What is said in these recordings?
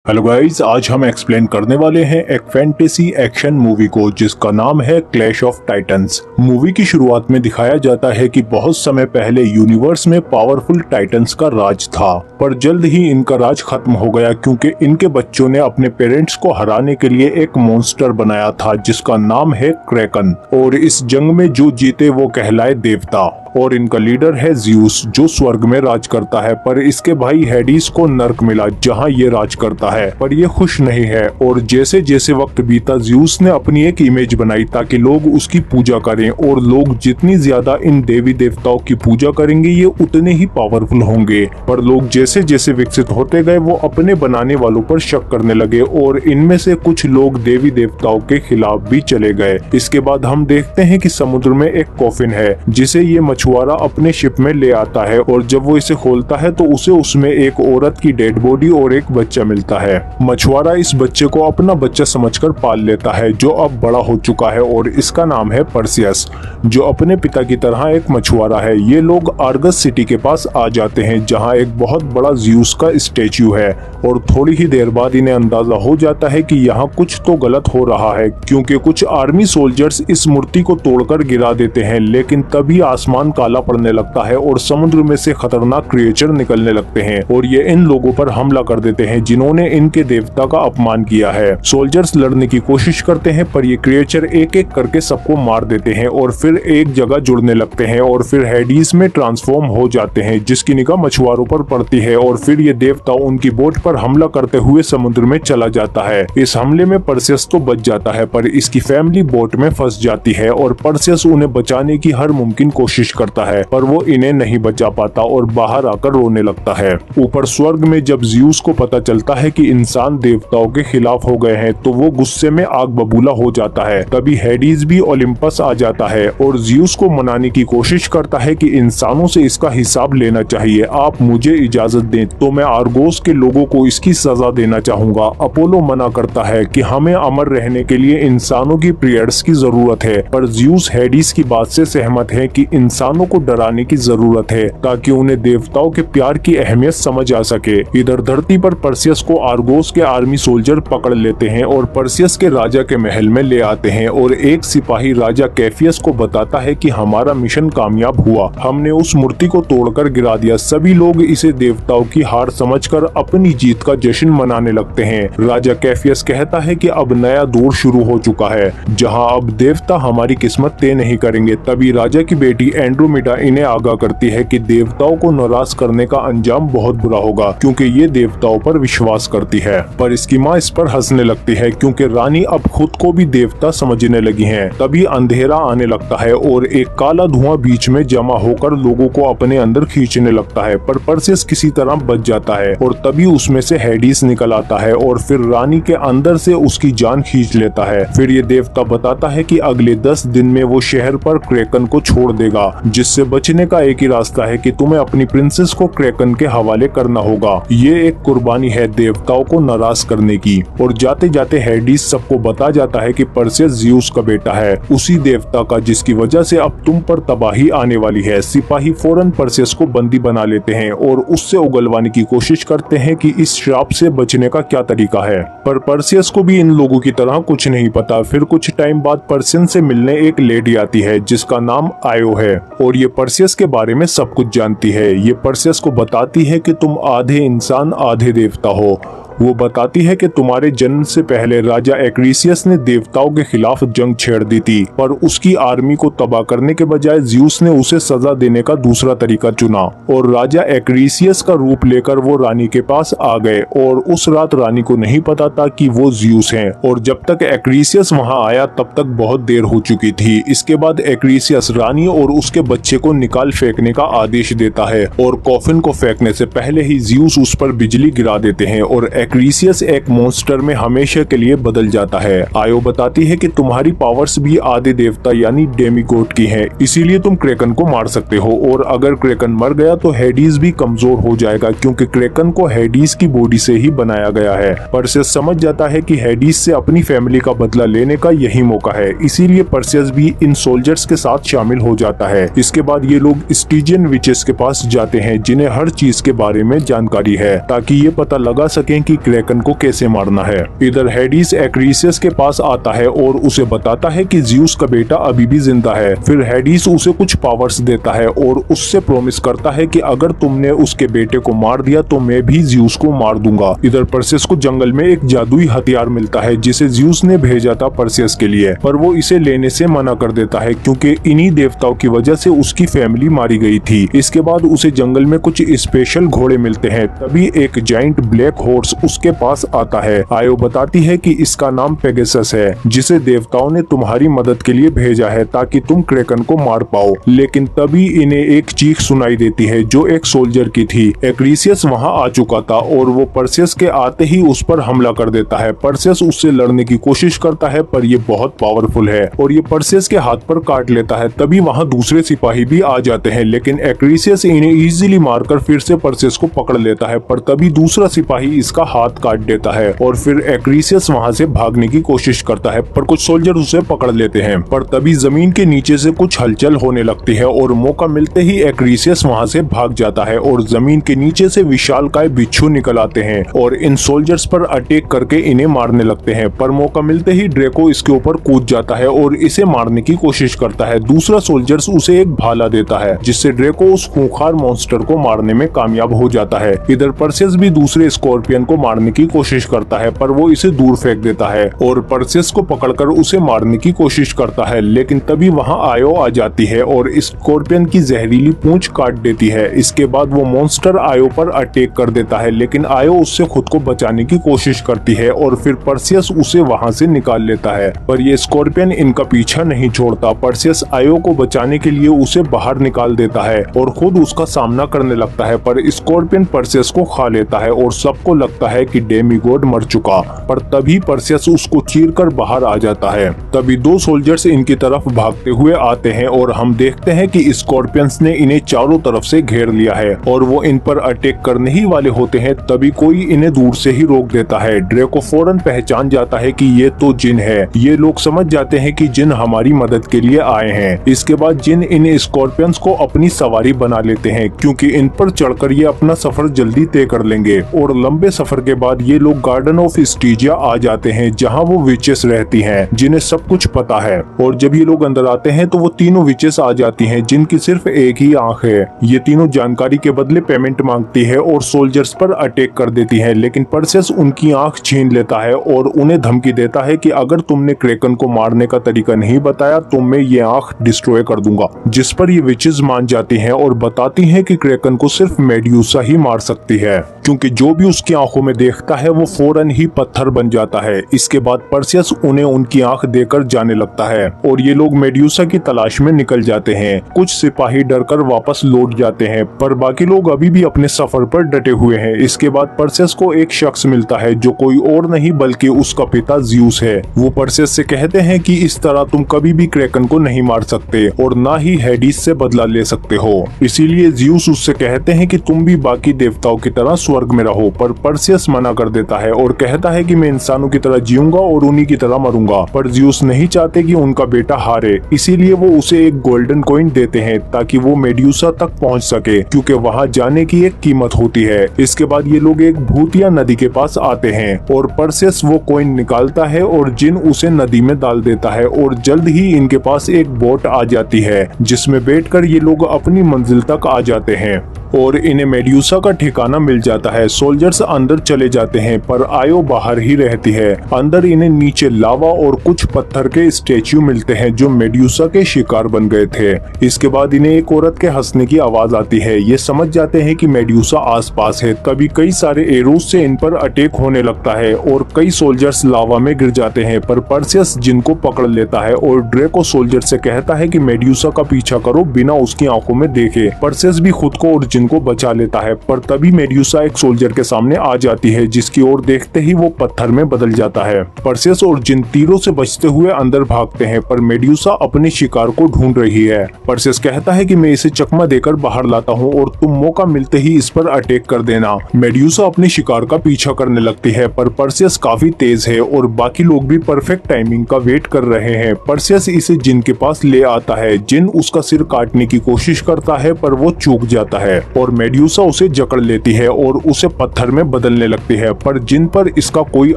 Hello guys, आज हम explain करने वाले हैं एक फैंटेसी एक्शन मूवी को जिसका नाम है क्लैश ऑफ टाइटंस। मूवी की शुरुआत में दिखाया जाता है कि बहुत समय पहले यूनिवर्स में पावरफुल टाइटंस का राज था, पर जल्द ही इनका राज खत्म हो गया क्योंकि इनके बच्चों ने अपने पेरेंट्स को हराने के लिए एक मॉन्स्टर बनाया था जिसका नाम है क्रैकन। और इस जंग में जो जीते वो कहलाए देवता। और इनका लीडर है ज़्यूस जो स्वर्ग में राज करता है, पर इसके भाई हेडिस को नर्क मिला जहां ये राज करता है, पर ये खुश नहीं है। और जैसे जैसे वक्त बीता ज़्यूस ने अपनी एक इमेज बनाई ताकि लोग उसकी पूजा करें, और लोग जितनी ज्यादा इन देवी देवताओं की पूजा करेंगे ये उतने ही पावरफुल होंगे। पर लोग जैसे जैसे विकसित होते गए वो अपने बनाने वालों पर शक करने लगे और इनमें से कुछ लोग देवी देवताओं के खिलाफ भी चले गए। इसके बाद हम देखते हैं कि समुद्र में एक कॉफिन है जिसे ये मछुआरा अपने शिप में ले आता है, और जब वो इसे खोलता है तो उसे उसमें एक औरत की डेड बॉडी और एक बच्चा मिलता है। मछुआरा इस बच्चे को अपना बच्चा समझकर पाल लेता है जो अब बड़ा हो चुका है, और इसका नाम है परसियस जो अपने पिता की तरह एक मछुआरा है। ये लोग आर्गस सिटी के पास आ जाते हैं जहां एक बहुत बड़ा ज़्यूस का स्टैच्यू है, और थोड़ी ही देर बाद इन्हें अंदाजा हो जाता है कि यहाँ कुछ तो गलत हो रहा है क्योंकि कुछ आर्मी सोल्जर्स इस मूर्ति को तोड़कर गिरा देते हैं। लेकिन तभी आसमान काला पड़ने लगता है और समुद्र में से खतरनाक क्रिएचर निकलने लगते हैं, और ये इन लोगों पर हमला कर देते हैं जिन्होंने इनके देवता का अपमान किया है। सोल्जर्स लड़ने की कोशिश करते हैं पर ये क्रिएचर एक एक करके सबको मार देते हैं और फिर एक जगह जुड़ने लगते हैं और फिर हेडिस में ट्रांसफॉर्म हो जाते हैं जिसकी निगाह मछुआरों पर पड़ती है, और फिर ये देवता उनकी बोट पर हमला करते हुए समुद्र में चला जाता है। इस हमले में परसियस तो बच जाता है पर इसकी फैमिली बोट में फंस जाती है, और परसियस उन्हें बचाने की हर मुमकिन कोशिश करता है पर वो इन्हें नहीं बचा पाता और बाहर आकर रोने लगता है। ऊपर स्वर्ग में जब ज़्यूस को पता चलता है कि इंसान देवताओं के खिलाफ हो गए हैं तो वो गुस्से में आग बबूला हो जाता है। तभी हेडिस भी ओलिम्पस आ जाता है और ज़्यूस को मनाने की कोशिश करता है कि इंसानों से इसका हिसाब लेना चाहिए, आप मुझे इजाजत दें तो मैं आर्गोस के लोगों को इसकी सजा देना चाहूंगा। अपोलो मना करता है कि हमें अमर रहने के लिए इंसानों की प्रेयर्स की जरूरत है, पर ज़्यूस हेडिस की बात से सहमत है कि इंसानों को डराने की जरूरत है ताकि उन्हें देवताओं के प्यार की अहमियत समझ आ सके। इधर धरती पर परसियस को आर्गोस के आर्मी सोल्जर पकड़ लेते हैं और परसियस के राजा के महल में ले आते हैं, और एक सिपाही राजा कैफियस को बताता है कि हमारा मिशन कामयाब हुआ, हमने उस मूर्ति को तोड़कर गिरा दिया। सभी लोग इसे देवताओं की हार समझकर अपनी जीत का जश्न मनाने लगते हैं। राजा कैफियस कहता है कि अब नया दौर शुरू हो चुका है जहां अब देवता हमारी किस्मत तय नहीं करेंगे। तभी राजा की बेटी एंड्रोमेडा इन्हें आगाह करती है कि देवताओं को नाराज करने का अंजाम बहुत बुरा होगा क्योंकि ये देवताओं पर विश्वास करती है। पर इसकी माँ इस पर हंसने लगती है क्योंकि रानी अब खुद को भी देवता समझने लगी है। तभी अंधेरा आने लगता है और एक काला धुआं बीच में जमा होकर लोगों को अपने अंदर खींचने लगता है, पर परसियस किसी तरह बच जाता है और तभी उसमें से हेडिस निकल आता है और फिर रानी के अंदर से उसकी जान खींच लेता है। फिर ये देवता बताता है कि अगले 10 दिन में वो शहर पर क्रैकन को छोड़ देगा, जिससे बचने का एक ही रास्ता है कि तुम्हें अपनी प्रिंसेस को क्रैकन के हवाले करना होगा। ये एक कुर्बानी है देवताओं को नाराज करने की। और जाते जाते हेडिस सबको बता जाता है कि परसियस ज़्यूस का बेटा है, उसी देवता का जिसकी वजह से अब तुम पर तबाही आने वाली है। सिपाही फौरन परसियस को बंदी बना लेते हैं और उससे उगलवाने की कोशिश करते हैं कि इस श्राप से बचने का क्या तरीका है, पर परसियस को भी इन लोगों की तरह कुछ नहीं पता। फिर कुछ टाइम बाद परसियस से मिलने एक लेडी आती है जिसका नाम आयो है, और ये परसियस के बारे में सब कुछ जानती है। ये परसियस को बताती है कि तुम आधे इंसान आधे देवता हो। वो बताती है कि तुम्हारे जन्म से पहले राजा एक्रीसियस ने देवताओं के खिलाफ जंग छेड़ दी थी, पर उसकी आर्मी को तबाह करने के बजाय ज़्यूस ने उसे सजा देने का दूसरा तरीका चुना, और राजा एक्रीसियस का रूप लेकर वो रानी के पास आ गए। और उस रात रानी को नहीं पता था कि वो ज़्यूस हैं, और जब तक एक्रीसियस वहां आया तब तक बहुत देर हो चुकी थी। इसके बाद एक्रीसियस रानी और उसके बच्चे को निकाल फेंकने का आदेश देता है, और कॉफिन को फेंकने से पहले ही ज़्यूस उस पर बिजली गिरा देते हैं और एक्रीसियस एक मॉन्स्टर में हमेशा के लिए बदल जाता है। आयो बताती है कि तुम्हारी पावर्स भी आधे देवता यानी डेमीगॉड की हैं, इसीलिए तुम क्रैकन को मार सकते हो, और अगर क्रैकन मर गया तो हेडिस भी कमजोर हो जाएगा क्योंकि क्रैकन को हेडिस की बॉडी से ही बनाया गया है। परसियस समझ जाता है कि हेडिस से अपनी फैमिली का बदला लेने का यही मौका है, इसीलिए परसियस भी इन सोल्जर्स के साथ शामिल हो जाता है। इसके बाद ये लोग स्टीजियन विचेस के पास जाते हैं जिन्हें हर चीज के बारे में जानकारी है ताकि ये पता लगा सकें कि क्रैकन को कैसे मारना है। इधर हेडिस एक्रीसियस के पास आता है और उसे बताता है कि ज़्यूस का बेटा अभी भी जिंदा है। फिर हेडिस उसे कुछ पावर्स देता है और उससे प्रॉमिस करता है कि अगर तुमने उसके बेटे को मार दिया तो मैं भी ज़्यूस को मार दूंगा। इधर परसेस को जंगल में एक जादुई हथियार मिलता है जिसे ज़्यूस ने भेजा था परसेस के लिए, पर वो इसे लेने से मना कर देता है क्योंकि इन्हीं देवताओं की वजह से उसकी फैमिली मारी गई थी। इसके बाद उसे जंगल में कुछ स्पेशल घोड़े मिलते हैं। तभी एक जाइंट ब्लैक हॉर्स उसके पास आता है। आयो बताती है कि इसका नाम पेगासस है, जिसे देवताओं ने तुम्हारी मदद के लिए भेजा है ताकि तुम क्रैकन को मार पाओ। लेकिन तभी इन्हें एक चीख सुनाई देती है जो एक सोल्जर की थी। एक्रीसियस वहां आ चुका था और वो परसेस के आते ही उस पर हमला कर देता है। परसेस उससे लड़ने की कोशिश करता है पर ये बहुत पावरफुल है और ये परसेस के हाथ पर काट लेता है। तभी वहां दूसरे सिपाही भी आ जाते हैं, लेकिन एक्रीसियस इन्हें इजीली मारकर फिर से परसेस को पकड़ लेता है। पर तभी दूसरा सिपाही इसका हाथ काट देता है और फिर एक्रीसियस वहां से भागने की कोशिश करता है, पर कुछ सोल्जर उसे पकड़ लेते हैं। पर तभी जमीन के नीचे से कुछ हलचल होने लगती है और मौका मिलते ही एक्रीसियस वहां से भाग जाता है और जमीन के नीचे से विशालकाय बिच्छू निकल आते हैं और इन सोल्जर्स पर अटैक करके इन्हें मारने लगते हैं। पर मौका मिलते ही ड्रेको इसके ऊपर कूद जाता है और इसे मारने की कोशिश करता है। दूसरा सोल्जर्स उसे एक भाला देता है जिससे ड्रेको उस खूंखार मॉन्स्टर को मारने में कामयाब हो जाता है। इधर परसेस भी दूसरे स्कॉर्पियन को मारने की कोशिश करता है पर वो इसे दूर फेंक देता है और परसेस को पकड़कर उसे मारने की कोशिश करता है। लेकिन तभी वहां आयो आ जाती है और स्कॉर्पियन की जहरीली पूंछ काट देती है। इसके बाद वो मॉन्स्टर आयो पर अटैक कर देता है, लेकिन आयो उससे खुद को बचाने की कोशिश करती है और फिर परसेस उसे वहां से निकाल लेता है। पर ये स्कॉर्पियन इनका पीछा नहीं छोड़ता। परसेस आयो को बचाने के लिए उसे बाहर निकाल देता है और खुद उसका सामना करने लगता है, पर स्कॉर्पियन परसेस को खा लेता है और सबको लगता है कि डेमीगॉड मर चुका। पर तभी परसेस उसको चीरकर बाहर आ जाता है। तभी दो सोल्जर्स इनकी तरफ भागते हुए आते हैं और हम देखते हैं कि स्कॉर्पियंस ने इन्हें चारों तरफ से घेर लिया है और वो इन पर अटैक करने ही वाले होते हैं। तभी कोई इन्हें दूर से ही रोक देता है। ड्रेको फौरन पहचान जाता है कि ये तो जिन है। ये लोग समझ जाते हैं कि जिन हमारी मदद के लिए आए हैं। इसके बाद जिन इन स्कॉर्पियंस को अपनी सवारी बना लेते हैं क्योंकि इन पर चढ़कर ये अपना सफर जल्दी तय कर लेंगे। और लंबे सफर के बाद ये लोग गार्डन ऑफ स्टीजिया आ जाते हैं जहाँ वो विचेस रहती हैं जिन्हें सब कुछ पता है। और जब ये लोग अंदर आते हैं तो वो तीनों विचेस आ जाती हैं जिनकी सिर्फ एक ही आंख है। ये तीनों जानकारी के बदले पेमेंट मांगती है और सोल्जर्स पर अटैक कर देती है, लेकिन परसेस उनकी आंख छीन लेता है और उन्हें धमकी देता है कि अगर तुमने क्रैकन को मारने का तरीका नहीं बताया तो मैं ये आंख डिस्ट्रॉय कर दूंगा। जिस पर ये विचेस मान जाती हैं और बताती हैं कि क्रैकन को सिर्फ मेड्यूसा ही मार सकती है क्योंकि जो भी उसकी आंखों में देखता है वो फौरन ही पत्थर बन जाता है। इसके बाद परसेस उन्हें उनकी आंख देकर जाने लगता है और ये लोग मेड्यूसा की तलाश में निकल जाते हैं। कुछ सिपाही डरकर वापस लौट जाते हैं पर बाकी लोग अभी भी अपने सफर पर डटे हुए हैं। इसके बाद परसेस को एक शख्स मिलता है जो कोई और नहीं बल्कि उसका पिता ज़्यूस है। वो परसेस से कहते हैं कि इस तरह तुम कभी भी क्रैकन को नहीं मार सकते और ना ही हेडिस से बदला ले सकते हो। इसीलिए ज़्यूस उससे कहते हैं कि तुम भी बाकी देवताओं की तरह स्वर्ग में रहो। पर परसेस मना कर देता है और कहता है कि मैं इंसानों की तरह जीऊंगा और उन्हीं की तरह मरूंगा। पर ज़्यूस नहीं चाहते कि उनका बेटा हारे, इसीलिए वो उसे एक गोल्डन कॉइन देते हैं ताकि वो मेड्यूसा तक पहुंच सके क्योंकि वहां जाने की एक कीमत होती है। इसके बाद ये लोग एक भूतिया नदी के पास आते हैं और परसेस वो कॉइन निकालता है और जिन उसे नदी में डाल देता है और जल्द ही इनके पास एक बोट आ जाती है जिसमें बैठकर ये लोग अपनी मंजिल तक आ जाते हैं और इन्हें मेड्यूसा का ठिकाना मिल जाता है। सोल्जर्स अंदर चले जाते हैं पर आयो बाहर ही रहती है। अंदर इन्हें नीचे लावा और कुछ पत्थर के स्टेच्यू मिलते हैं जो मेड्यूसा के शिकार बन गए थे। इसके बाद इन्हें एक औरत के हंसने की आवाज आती है। ये समझ जाते हैं कि मेड्यूसा आसपास है। तभी कई सारे एरोस से इन पर अटैक होने लगता है और कई सोल्जर्स लावा में गिर जाते हैं। पर परसेस जिनको पकड़ लेता है और ड्रेको सोल्जर से कहता है कि मेड्यूसा का पीछा करो बिना उसकी आंखों में देखे। परसेस भी खुद को और जिनको बचा लेता है। पर तभी मेड्यूसा एक सोल्जर के सामने आ जाती है जिसकी ओर देखते ही वो पत्थर में बदल जाता है। परसेस और जिन तीरों से बचते हुए अंदर भागते हैं पर मेड्यूसा अपने शिकार को ढूंढ रही है। परसेस कहता है कि मैं इसे चकमा देकर बाहर लाता हूँ और तुम मौका मिलते ही इस पर अटैक कर देना। मेड्यूसा अपने शिकार का पीछा करने लगती है पर परसेस काफी तेज है और बाकी लोग भी परफेक्ट टाइमिंग का वेट कर रहे हैं। परसेस इसे जिन के पास ले आता है। जिन उसका सिर काटने की कोशिश करता है पर वो चूक जाता है। और मेड्यूसा उसे जकड़ लेती है और उसे पत्थर में बदलने लगती है, पर जिन पर इसका कोई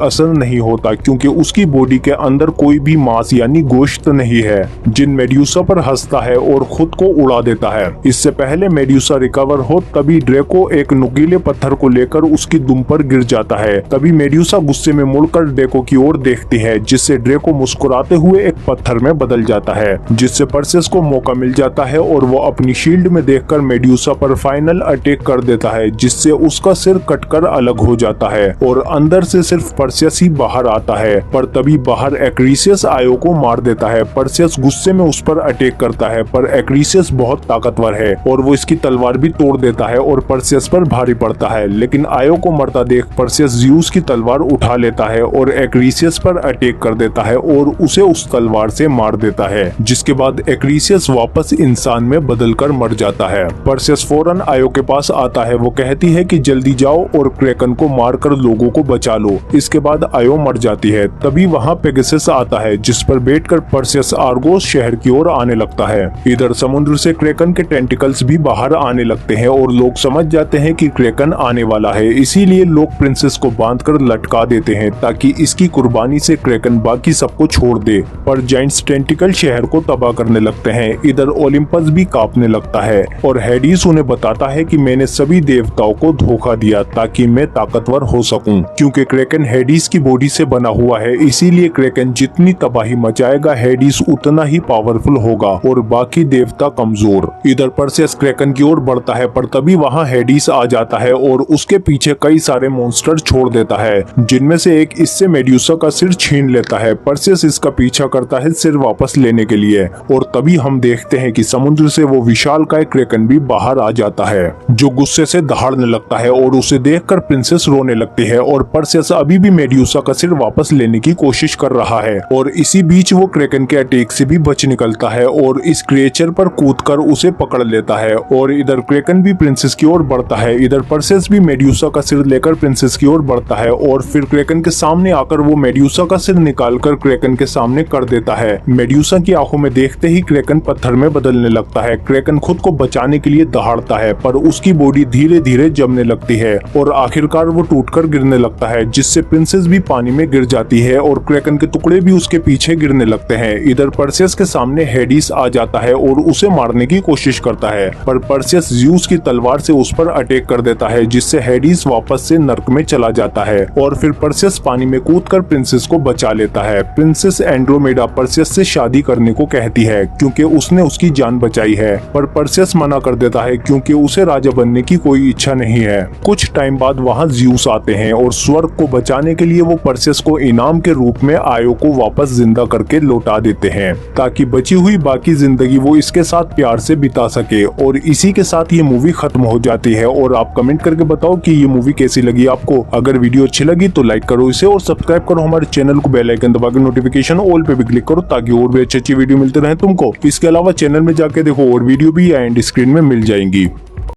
असर नहीं होता क्योंकि उसकी बॉडी के अंदर कोई भी मांस यानी गोश्त नहीं है। जिन मेड्यूसा पर हंसता है और खुद को उड़ा देता है। इससे पहले मेड्यूसा रिकवर हो तभी ड्रेको एक नुकीले पत्थर को लेकर उसकी दुम पर गिर जाता है। तभी मेड्यूसा गुस्से में मुड़कर ड्रेको की ओर देखती है, जिससे ड्रेको मुस्कुराते हुए एक पत्थर में बदल जाता है, जिससे परसेस को मौका मिल जाता है और वो अपनी शील्ड में देखकर मेड्यूसा पर फाइनल अटैक कर देता है, जिससे उसका सिर कटकर अलग हो जाता है और अंदर से सिर्फ परसेस ही बाहर आता है। पर तभी बाहर एक्रीसियस आयो को मार देता है। परसेस गुस्से में उस पर अटैक करता है, पर एक्रीसियस बहुत ताकतवर है और वो इसकी तलवार भी तोड़ देता है और परसेस पर भारी पड़ता है। लेकिन आयो को मरता देख परसेस ज़्यूस की तलवार उठा लेता है और एक्रीसियस पर अटैक कर देता है और उसे उस तलवार से मार देता है, जिसके बाद एक्रीसियस वापस इंसान में बदलकर मर जाता है। परसेस फौरन आयो के पास आता है। वो कहती है कि जल्दी जाओ और क्रैकन को मारकर लोगों को बचा लो। इसके बाद आयो मर जाती है। तभी वहाँ पेगासस आता है, जिस पर बैठकर परसेस आर्गोस शहर की ओर आने लगता है। इधर समुद्र से क्रैकन के टेंटिकल्स भी बाहर आने लगते हैं और लोग समझ जाते हैं कि क्रैकन आने वाला है। इसीलिए लोग प्रिंसेस को बांधकर लटका देते हैं ताकि इसकी कुर्बानी से क्रैकन बाकी सबको छोड़ दे। पर जायंट्स टेंटिकल शहर को तबाह करने लगते हैं। इधर ओलिम्पस भी कांपने लगता है और हेडिस उन्हें बताता है कि मैंने सभी देवताओं को धोखा दिया ताकि मैं ताकतवर हो सकूं। क्योंकि क्रैकन हेडिस की बॉडी से बना हुआ है, इसीलिए क्रैकन जितनी तबाही मचाएगा हेडिस उतना ही पावरफुल होगा और बाकी देवता कमजोर। इधर परसेस क्रैकन की ओर बढ़ता है, पर तभी वहाँ हेडिस आ जाता है और उसके पीछे कई सारे मॉन्स्टर छोड़ देता है, जिनमें से एक इससे मेड्यूसा का सिर छीन लेता है। परसेस इसका पीछा करता है सिर वापस लेने के लिए और तभी हम देखते हैं कि समुद्र से वो विशालकाय क्रैकन भी बाहर आ जाता है, जो गुस्से से दहाड़ने लगता है और उसे देखकर प्रिंसेस रोने लगती है और परसेस अभी भी मेड्यूसा का सिर वापस लेने की कोशिश कर रहा है। और इसी बीच वो क्रैकन के अटैक से भी बच निकलता है और इस क्रिएचर पर कूदकर उसे पकड़ लेता है। और इधर क्रैकन भी प्रिंसेस की ओर बढ़ता है। इधर परसेस भी मेड्यूसा का सिर लेकर प्रिंसेस की ओर बढ़ता है और फिर क्रैकन के सामने आकर वो मेड्यूसा का सिर निकालकर क्रैकन के सामने कर देता है। मेड्यूसा की आंखों में देखते ही क्रैकन पत्थर में बदलने लगता है। क्रैकन खुद को बचाने के लिए दहाड़ता है, पर उसकी बॉडी धीरे धीरे जमने लगती है और आखिरकार वो टूटकर गिरने लगता है, जिससे प्रिंसेस भी पानी में गिर जाती है और क्रैकन के टुकड़े भी उसके पीछे गिरने लगते हैं। इधर परसेस के सामने हेडिस आ जाता है और उसे मारने की कोशिश करता है, पर परसेस ज़्यूस की तलवार से उस पर अटैक कर देता है, जिससे हेडिस वापस से नर्क में चला जाता है और फिर परसेस पानी में कूदकर प्रिंसेस को बचा लेता है। प्रिंसेस एंड्रोमेडा परसेस से शादी करने को कहती है क्योंकि उसने उसकी जान बचाई है, पर परसेस मना कर देता है क्योंकि उसे राजा बनने की कोई इच्छा नहीं है। कुछ टाइम बाद वहाँ ज़्यूस आते हैं और स्वर्ग को बचाने के लिए वो परसेस को इनाम के रूप में आयो को वापस जिंदा करके लौटा देते हैं ताकि बची हुई बाकी जिंदगी वो इसके साथ प्यार से बिता सके। और इसी के साथ ये मूवी खत्म हो जाती है। और आप कमेंट करके बताओ कि ये मूवी कैसी लगी आपको। अगर वीडियो अच्छी लगी तो लाइक करो इसे और सब्सक्राइब करो हमारे चैनल को, बेल आइकन दबा के नोटिफिकेशन ऑल पे भी क्लिक करो ताकि और भी अच्छी वीडियो मिलते रहे तुमको। इसके अलावा चैनल में जाके देखो और वीडियो भी एंड स्क्रीन में मिल जाएंगी।